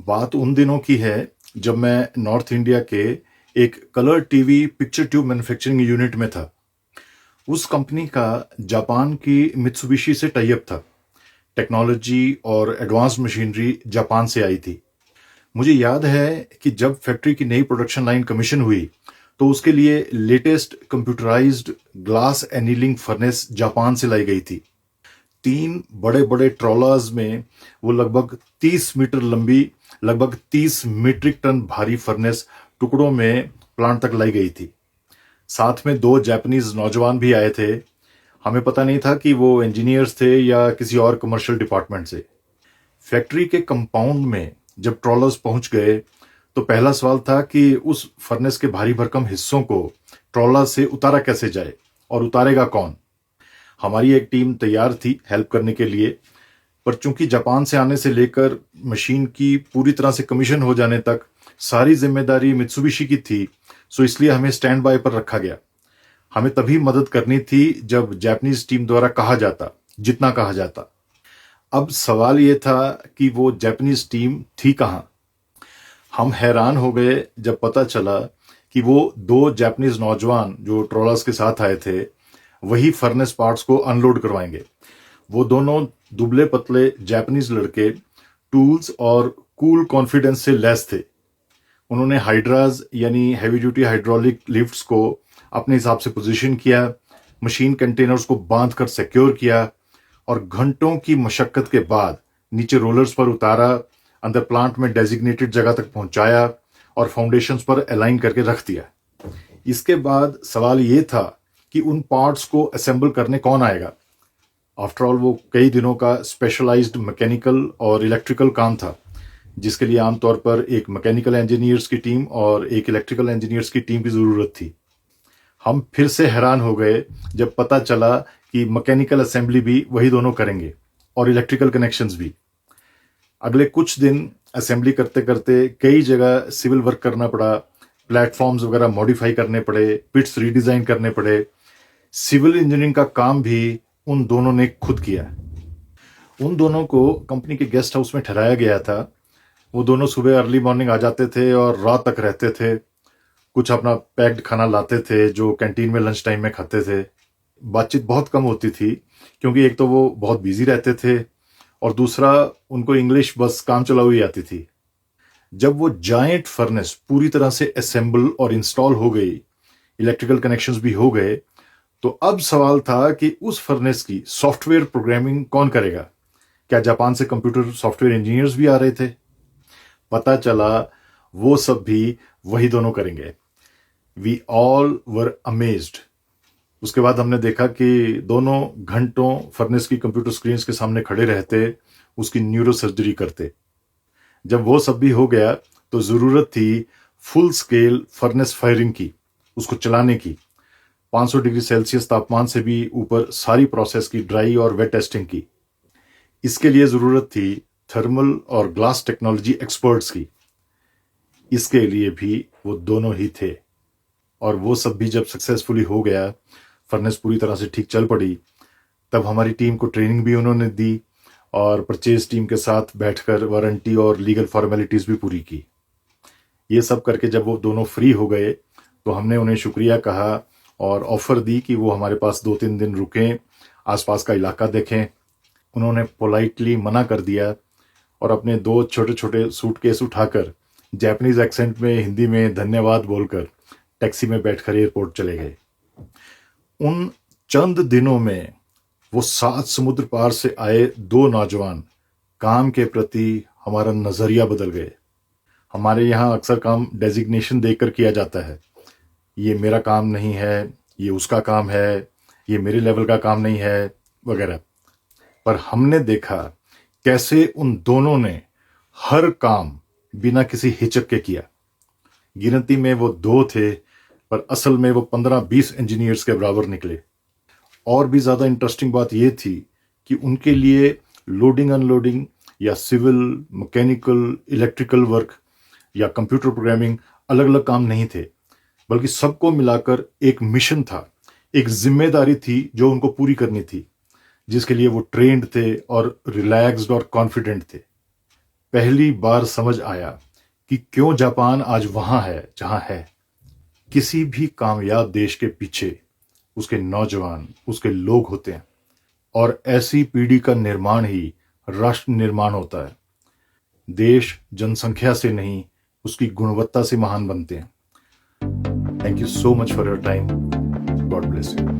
बात उन दिनों की है जब मैं नॉर्थ इंडिया के एक colour TV picture tube manufacturing unit में था। उस कंपनी का जापान की मित्सुबिशी से टाई अप था। टेक्नोलॉजी और एडवांस मशीनरी जापान से आई थी। मुझे याद है कि जब फैक्ट्री की नई प्रोडक्शन लाइन कमीशन हुई तो उसके लिए latest computerised glass annealing furnace Japan से लाई गई थी। 3 बड़े-बड़े ट्रॉलर्स में वो लगभग 30 मीटर लंबी, लगभग 30 मीट्रिक टन भारी फर्नेस टुकड़ों में प्लांट तक लाई गई थी। साथ में 2 जापानीज नौजवान भी आए थे। हमें पता नहीं था कि वो इंजीनियर्स थे या किसी और कमर्शियल डिपार्टमेंट से। फैक्ट्री के कंपाउंड में जब ट्रॉलर्स पहुंच गए तो पहला सवाल था कि उस फर्नेस के भारी भरकम हिस्सों को ट्रॉलर से उतारा कैसे जाए और उतारेगा कौन। हमारी एक टीम तैयार थी हेल्प करने के लिए, पर चूंकि जापान से आने से लेकर मशीन की पूरी तरह से कमीशन हो जाने तक सारी जिम्मेदारी मित्सुबिशी की थी, सो इसलिए हमें स्टैंड बाय पर रखा गया। हमें तभी मदद करनी थी जब जापानीज टीम द्वारा कहा जाता, जितना कहा जाता। अब सवाल ये था कि वो जापानीज टीम थी कहाँ। हम हैरान हो गए जब पता चला कि वो 2 जापानीज नौजवान जो ट्रोलर्स के साथ आए थे वही फर्नेस पार्ट्स को अनलोड करवाएंगे। वो दोनों दुबले पतले जापानीज लड़के टूल्स और कूल कॉन्फिडेंस से लैस थे। उन्होंने हाइड्राज यानी हैवी ड्यूटी हाइड्रोलिक लिफ्ट्स को अपने हिसाब से पोजीशन किया, मशीन कंटेनर्स को बांध कर सिक्योर किया और घंटों की मशक्कत के बाद नीचे रोलर्स पर उतारा, अंदर प्लांट में डेजिग्नेटेड जगह तक पहुंचाया और फाउंडेशंस पर अलाइन करके रख दिया। इसके बाद सवाल ये था कि उन पार्ट्स को असेंबल करने कौन आएगा। आफ्टर ऑल वो कई दिनों का स्पेशलाइज्ड मैकेनिकल और इलेक्ट्रिकल काम था, जिसके लिए आमतौर पर एक मैकेनिकल इंजीनियर्स की टीम और एक इलेक्ट्रिकल इंजीनियर्स की टीम की जरूरत थी। हम फिर से हैरान हो गए जब पता चला कि मैकेनिकल असेंबली भी वही दोनों करेंगे और इलेक्ट्रिकल कनेक्शंस भी। अगले कुछ दिन असेंबली करते करते कई जगह सिविल वर्क करना पड़ा, प्लेटफॉर्म्स वगैरह मॉडिफाई करने पड़े, पिट्स रीडिजाइन करने पड़े। सिविल इंजीनियरिंग का काम भी उन दोनों ने खुद किया। उन दोनों को कंपनी के गेस्ट हाउस में ठहराया गया था। वो दोनों सुबह अर्ली मॉर्निंग आ जाते थे और रात तक रहते थे। कुछ अपना पैक्ड खाना लाते थे जो कैंटीन में लंच टाइम में खाते थे। बातचीत बहुत कम होती थी क्योंकि एक तो वो बहुत बिजी रहते थे और दूसरा उनको इंग्लिश बस काम चलाऊ ही आती थी। जब वो जायंट फर्नेस पूरी तरह से असेंबल और इंस्टॉल हो गई, इलेक्ट्रिकल कनेक्शंस भी हो गए, तो अब सवाल था कि उस फर्नेस की सॉफ्टवेयर प्रोग्रामिंग कौन करेगा। क्या जापान से कंप्यूटर सॉफ्टवेयर इंजीनियर्स भी आ रहे थे? पता चला वो सब भी वही दोनों करेंगे। We all were amazed. उसके बाद हमने देखा कि दोनों घंटों फर्नेस की कंप्यूटर स्क्रीन के सामने खड़े रहते, उसकी न्यूरो सर्जरी करते। जब वो सब भी हो गया तो जरूरत थी फुल स्केल फर्नेस फायरिंग की, उसको चलाने की। 500 डिग्री सेल्सियस तापमान से भी ऊपर सारी प्रोसेस की ड्राई और वेट टेस्टिंग की। इसके लिए जरूरत थी थर्मल और ग्लास टेक्नोलॉजी एक्सपर्ट्स की। इसके लिए भी वो दोनों ही थे। और वो सब भी जब सक्सेसफुली हो गया, फर्नेस पूरी तरह से ठीक चल पड़ी, तब हमारी टीम को ट्रेनिंग भी उन्होंने दी और परचेज टीम के साथ बैठकर वारंटी और लीगल फॉर्मेलिटीज भी पूरी की। ये सब करके जब वो दोनों फ्री हो गए तो हमने उन्हें शुक्रिया कहा और ऑफर दी कि वो हमारे पास 2-3 दिन रुकें, आसपास का इलाका देखें। उन्होंने पोलाइटली मना कर दिया और अपने 2 छोटे छोटे सूटकेस उठाकर जापानीज एक्सेंट में हिंदी में धन्यवाद बोलकर टैक्सी में बैठकर एयरपोर्ट चले गए। उन चंद दिनों में वो 7 समुद्र पार से आए 2 नौजवान काम के प्रति हमारा नजरिया बदल गए। हमारे यहाँ अक्सर काम डेजिग्नेशन देकर किया जाता है। ये मेरा काम नहीं है, ये उसका काम है, ये मेरे लेवल का काम नहीं है वगैरह। पर हमने देखा कैसे उन दोनों ने हर काम बिना किसी हिचक के किया। गिनती में वो 2 थे पर असल में वो 15-20 इंजीनियर्स के बराबर निकले। और भी ज्यादा इंटरेस्टिंग बात यह थी कि उनके लिए लोडिंग अनलोडिंग या सिविल, मैकेनिकल, इलेक्ट्रिकल वर्क या कंप्यूटर प्रोग्रामिंग अलग अलग काम नहीं थे, बल्कि सबको मिलाकर एक मिशन था, एक जिम्मेदारी थी जो उनको पूरी करनी थी, जिसके लिए वो ट्रेंड थे और रिलैक्स्ड और कॉन्फिडेंट थे। पहली बार समझ आया कि क्यों जापान आज वहां है जहां है। किसी भी कामयाब देश के पीछे उसके नौजवान, उसके लोग होते हैं, और ऐसी पीढ़ी का निर्माण ही राष्ट्र निर्माण होता है। देश जनसंख्या से नहीं, उसकी गुणवत्ता से महान बनते हैं। Thank you so much for your time. God bless you.